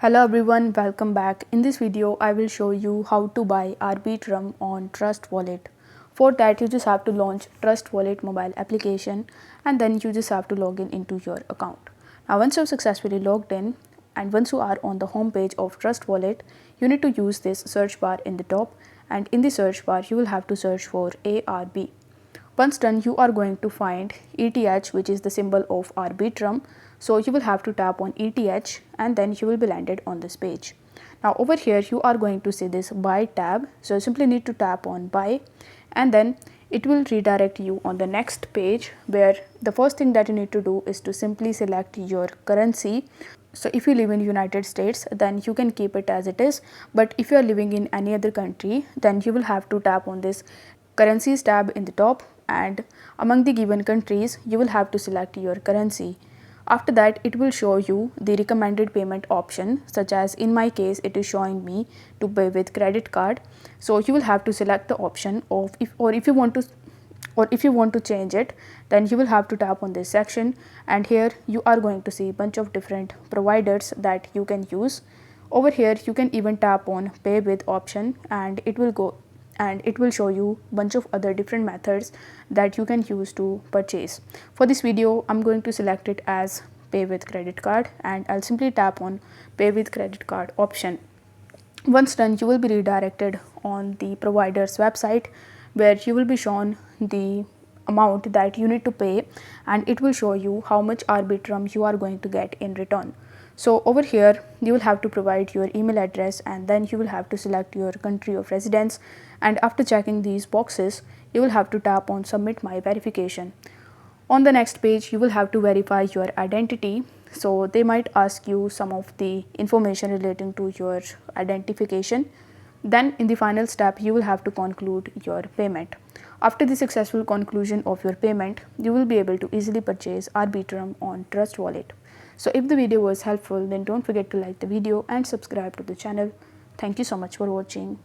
Hello everyone, welcome back. In this video, I will show you how to buy Arbitrum on Trust Wallet. For that, you just have to launch Trust Wallet mobile application and then you just have to log in into your account. Now, once you've successfully logged in and once you are on the home page of Trust Wallet, you need to use this search bar in the top, and in the search bar, you will have to search for ARB. Once done, you are going to find ETH, which is the symbol of Arbitrum. So you will have to tap on ETH and then you will be landed on this page. Now over here you are going to see this buy tab. So you simply need to tap on buy and then it will redirect you on the next page, where the first thing that you need to do is to simply select your currency. So if you live in United States, then you can keep it as it is, but if you are living in any other country, then you will have to tap on this currencies tab in the top, and among the given countries you will have to select your currency. After that, it will show you the recommended payment option, such as in my case it is showing me to pay with credit card. So you will have to select the option of if you want to change it, then you will have to tap on this section, and here you are going to see a bunch of different providers that you can use. Over here you can even tap on pay with option and it will show you a bunch of other different methods that you can use to purchase. For this video, I'm going to select it as pay with credit card and I'll simply tap on pay with credit card option. Once done, you will be redirected on the provider's website, where you will be shown the amount that you need to pay and it will show you how much Arbitrum you are going to get in return. So over here you will have to provide your email address and then you will have to select your country of residence, and after checking these boxes you will have to tap on submit my verification. On the next page you will have to verify your identity, so they might ask you some of the information relating to your identification. Then in the final step you will have to conclude your payment. After the successful conclusion of your payment, you will be able to easily purchase Arbitrum on Trust Wallet. So if the video was helpful, then don't forget to like the video and subscribe to the channel. Thank you so much for watching.